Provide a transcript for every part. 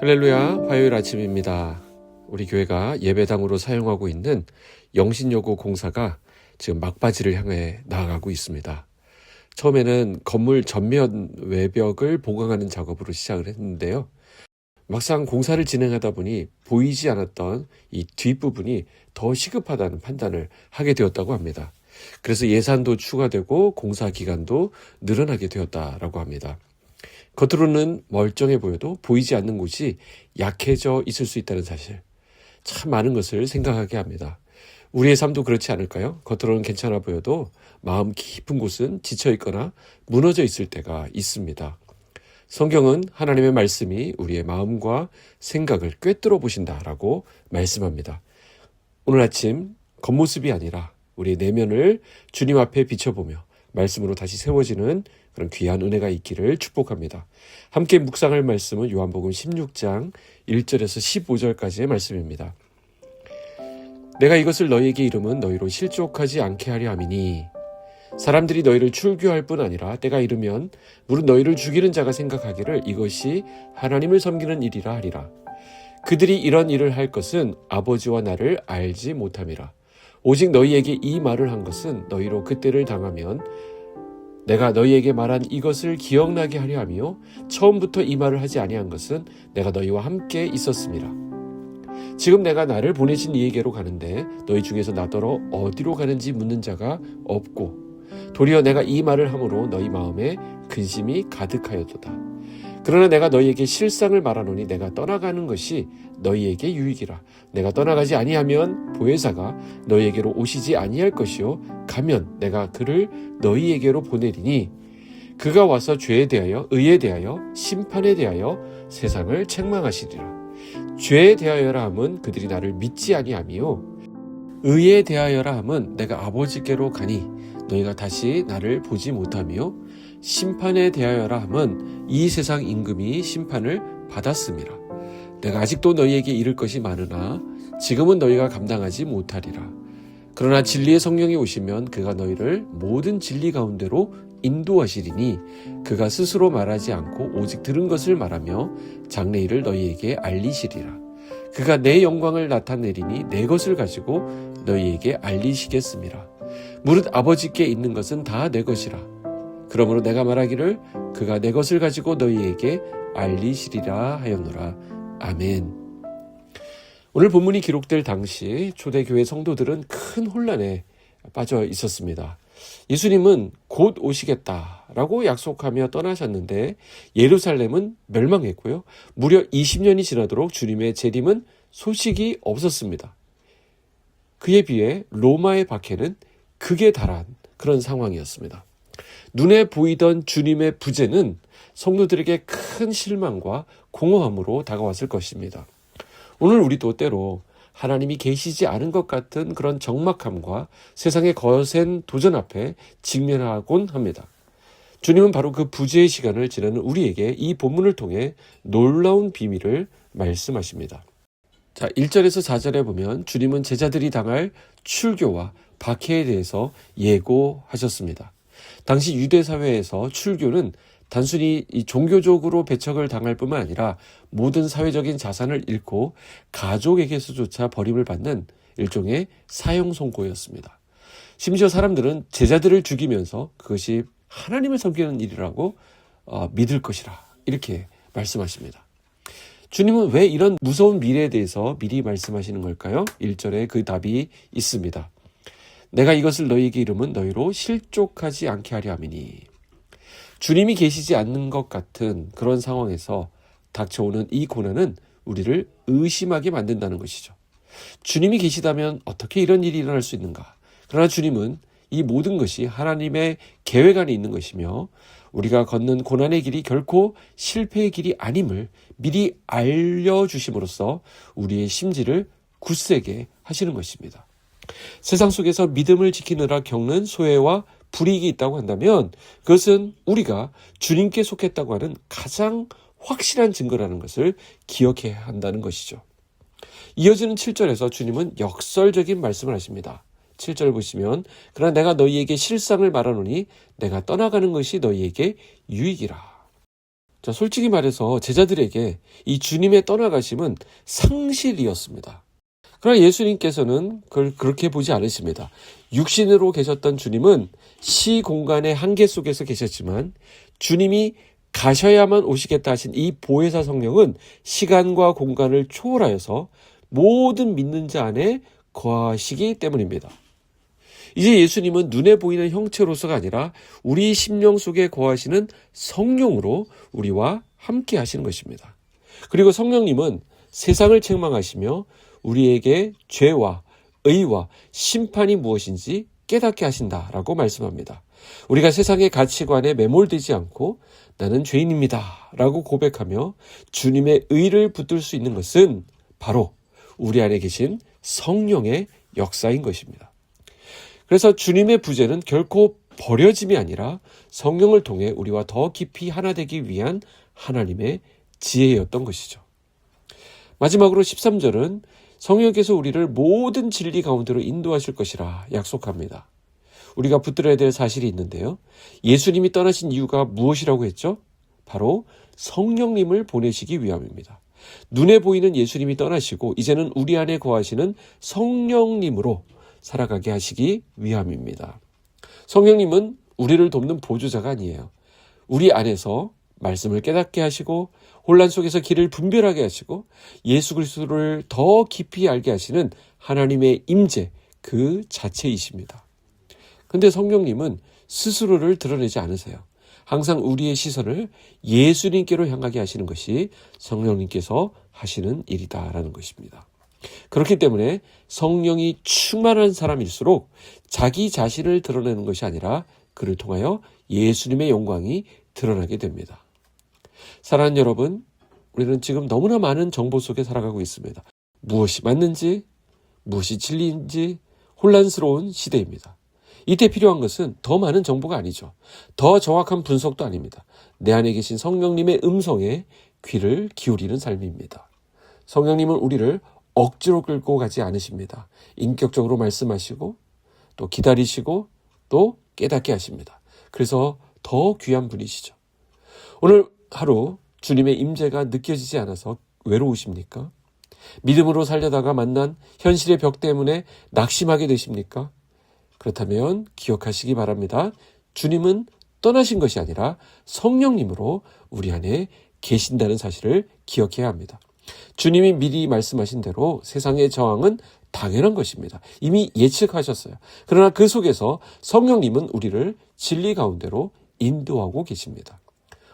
할렐루야, 화요일 아침입니다. 우리 교회가 예배당으로 사용하고 있는 영신여고 공사가 지금 막바지를 향해 나아가고 있습니다. 처음에는 건물 전면 외벽을 보강하는 작업으로 시작을 했는데요. 막상 공사를 진행하다 보니 보이지 않았던 이 뒷부분이 더 시급하다는 판단을 하게 되었다고 합니다. 그래서 예산도 추가되고 공사 기간도 늘어나게 되었다라고 합니다. 겉으로는 멀쩡해 보여도 보이지 않는 곳이 약해져 있을 수 있다는 사실, 참 많은 것을 생각하게 합니다. 우리의 삶도 그렇지 않을까요? 겉으로는 괜찮아 보여도 마음 깊은 곳은 지쳐있거나 무너져 있을 때가 있습니다. 성경은 하나님의 말씀이 우리의 마음과 생각을 꿰뚫어 보신다라고 말씀합니다. 오늘 아침 겉모습이 아니라 우리의 내면을 주님 앞에 비춰보며 말씀으로 다시 세워지는 그런 귀한 은혜가 있기를 축복합니다. 함께 묵상할 말씀은 요한복음 16장 1절에서 15절까지의 말씀입니다. 내가 이것을 너희에게 이름은 너희로 실족하지 않게 하려 함이니 사람들이 너희를 출교할 뿐 아니라 때가 이르면 무릇 너희를 죽이는 자가 생각하기를 이것이 하나님을 섬기는 일이라 하리라. 그들이 이런 일을 할 것은 아버지와 나를 알지 못함이라. 오직 너희에게 이 말을 한 것은 너희로 그때를 당하면 내가 너희에게 말한 이것을 기억나게 하려 하며 처음부터 이 말을 하지 아니한 것은 내가 너희와 함께 있었음이라. 지금 내가 나를 보내신 이에게로 가는데 너희 중에서 나더러 어디로 가는지 묻는 자가 없고 도리어 내가 이 말을 함으로 너희 마음에 근심이 가득하였도다. 그러나 내가 너희에게 실상을 말하노니 내가 떠나가는 것이 너희에게 유익이라. 내가 떠나가지 아니하면 보혜사가 너희에게로 오시지 아니할 것이요 가면 내가 그를 너희에게로 보내리니 그가 와서 죄에 대하여 의에 대하여 심판에 대하여 세상을 책망하시리라. 죄에 대하여라 함은 그들이 나를 믿지 아니하며 의에 대하여라 함은 내가 아버지께로 가니 너희가 다시 나를 보지 못하며 심판에 대하여라 함은 이 세상 임금이 심판을 받았음이라. 내가 아직도 너희에게 이를 것이 많으나 지금은 너희가 감당하지 못하리라. 그러나 진리의 성령이 오시면 그가 너희를 모든 진리 가운데로 인도하시리니 그가 스스로 말하지 않고 오직 들은 것을 말하며 장래일을 너희에게 알리시리라. 그가 내 영광을 나타내리니 내 것을 가지고 너희에게 알리시겠음이라. 무릇 아버지께 있는 것은 다 내 것이라. 그러므로 내가 말하기를 그가 내 것을 가지고 너희에게 알리시리라 하였노라. 아멘. 오늘 본문이 기록될 당시 초대교회 성도들은 큰 혼란에 빠져 있었습니다. 예수님은 곧 오시겠다라고 약속하며 떠나셨는데 예루살렘은 멸망했고요. 무려 20년이 지나도록 주님의 재림은 소식이 없었습니다. 그에 비해 로마의 박해는 극에 달한 그런 상황이었습니다. 눈에 보이던 주님의 부재는 성도들에게 큰 실망과 공허함으로 다가왔을 것입니다. 오늘 우리도 때로 하나님이 계시지 않은 것 같은 그런 적막함과 세상의 거센 도전 앞에 직면하곤 합니다. 주님은 바로 그 부재의 시간을 지나는 우리에게 이 본문을 통해 놀라운 비밀을 말씀하십니다. 자, 1절에서 4절에 보면 주님은 제자들이 당할 출교와 박해에 대해서 예고하셨습니다. 당시 유대 사회에서 출교는 단순히 이 종교적으로 배척을 당할 뿐만 아니라 모든 사회적인 자산을 잃고 가족에게서조차 버림을 받는 일종의 사형 선고였습니다. 심지어 사람들은 제자들을 죽이면서 그것이 하나님을 섬기는 일이라고 믿을 것이라 이렇게 말씀하십니다. 주님은 왜 이런 무서운 미래에 대해서 미리 말씀하시는 걸까요? 1절에 그 답이 있습니다. 내가 이것을 너희에게 이름은 너희로 실족하지 않게 하려 함이니. 주님이 계시지 않는 것 같은 그런 상황에서 닥쳐오는 이 고난은 우리를 의심하게 만든다는 것이죠. 주님이 계시다면 어떻게 이런 일이 일어날 수 있는가? 그러나 주님은 이 모든 것이 하나님의 계획 안에 있는 것이며 우리가 걷는 고난의 길이 결코 실패의 길이 아님을 미리 알려주심으로써 우리의 심지를 굳세게 하시는 것입니다. 세상 속에서 믿음을 지키느라 겪는 소외와 불이익이 있다고 한다면 그것은 우리가 주님께 속했다고 하는 가장 확실한 증거라는 것을 기억해야 한다는 것이죠. 이어지는 7절에서 주님은 역설적인 말씀을 하십니다. 7절 보시면 그러나 내가 너희에게 실상을 말하노니 내가 떠나가는 것이 너희에게 유익이라. 자, 솔직히 말해서 제자들에게 이 주님의 떠나가심은 상실이었습니다. 그러나 예수님께서는 그걸 그렇게 보지 않으십니다. 육신으로 계셨던 주님은 시공간의 한계 속에서 계셨지만 주님이 가셔야만 오시겠다 하신 이 보혜사 성령은 시간과 공간을 초월하여서 모든 믿는 자 안에 거하시기 때문입니다. 이제 예수님은 눈에 보이는 형체로서가 아니라 우리 심령 속에 거하시는 성령으로 우리와 함께 하시는 것입니다. 그리고 성령님은 세상을 책망하시며 우리에게 죄와 의와 심판이 무엇인지 깨닫게 하신다라고 말씀합니다. 우리가 세상의 가치관에 매몰되지 않고 나는 죄인입니다 라고 고백하며 주님의 의를 붙들 수 있는 것은 바로 우리 안에 계신 성령의 역사인 것입니다. 그래서 주님의 부재는 결코 버려짐이 아니라 성령을 통해 우리와 더 깊이 하나 되기 위한 하나님의 지혜였던 것이죠. 마지막으로 13절은 성령께서 우리를 모든 진리 가운데로 인도하실 것이라 약속합니다. 우리가 붙들어야 될 사실이 있는데요. 예수님이 떠나신 이유가 무엇이라고 했죠? 바로 성령님을 보내시기 위함입니다. 눈에 보이는 예수님이 떠나시고 이제는 우리 안에 거하시는 성령님으로 살아가게 하시기 위함입니다. 성령님은 우리를 돕는 보조자가 아니에요. 우리 안에서 말씀을 깨닫게 하시고 혼란 속에서 길을 분별하게 하시고 예수 그리스도를 더 깊이 알게 하시는 하나님의 임재 그 자체이십니다. 근데 성령님은 스스로를 드러내지 않으세요. 항상 우리의 시선을 예수님께로 향하게 하시는 것이 성령님께서 하시는 일이다라는 것입니다. 그렇기 때문에 성령이 충만한 사람일수록 자기 자신을 드러내는 것이 아니라 그를 통하여 예수님의 영광이 드러나게 됩니다. 사랑하는 여러분, 우리는 지금 너무나 많은 정보 속에 살아가고 있습니다. 무엇이 맞는지, 무엇이 진리인지 혼란스러운 시대입니다. 이때 필요한 것은 더 많은 정보가 아니죠. 더 정확한 분석도 아닙니다. 내 안에 계신 성령님의 음성에 귀를 기울이는 삶입니다. 성령님은 우리를 억지로 끌고 가지 않으십니다. 인격적으로 말씀하시고 또 기다리시고 또 깨닫게 하십니다. 그래서 더 귀한 분이시죠. 오늘 하루 주님의 임재가 느껴지지 않아서 외로우십니까? 믿음으로 살려다가 만난 현실의 벽 때문에 낙심하게 되십니까? 그렇다면 기억하시기 바랍니다. 주님은 떠나신 것이 아니라 성령님으로 우리 안에 계신다는 사실을 기억해야 합니다. 주님이 미리 말씀하신 대로 세상의 저항은 당연한 것입니다. 이미 예측하셨어요. 그러나 그 속에서 성령님은 우리를 진리 가운데로 인도하고 계십니다.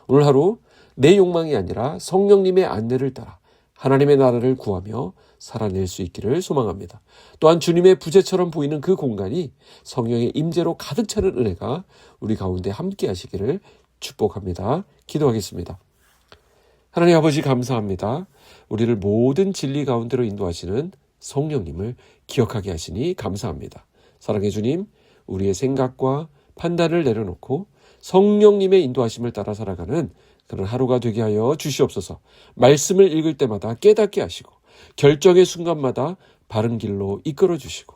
오늘 하루 내 욕망이 아니라 성령님의 안내를 따라 하나님의 나라를 구하며 살아낼 수 있기를 소망합니다. 또한 주님의 부재처럼 보이는 그 공간이 성령의 임재로 가득 차는 은혜가 우리 가운데 함께 하시기를 축복합니다. 기도하겠습니다. 하나님 아버지 감사합니다. 우리를 모든 진리 가운데로 인도하시는 성령님을 기억하게 하시니 감사합니다. 사랑해 주님, 우리의 생각과 판단을 내려놓고 성령님의 인도하심을 따라 살아가는 그런 하루가 되게 하여 주시옵소서. 말씀을 읽을 때마다 깨닫게 하시고 결정의 순간마다 바른 길로 이끌어 주시고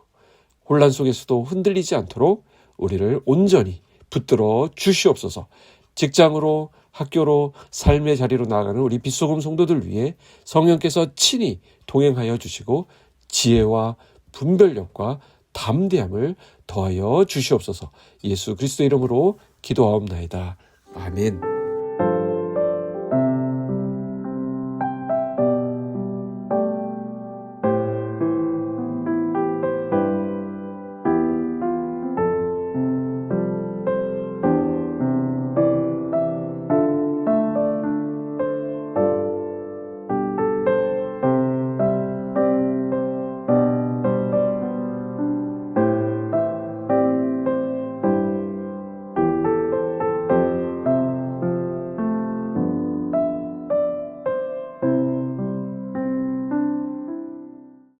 혼란 속에서도 흔들리지 않도록 우리를 온전히 붙들어 주시옵소서. 직장으로 학교로 삶의 자리로 나아가는 우리 빛소금 성도들 위해 성령께서 친히 동행하여 주시고 지혜와 분별력과 담대함을 더하여 주시옵소서. 예수 그리스도 이름으로 기도하옵나이다. 아멘.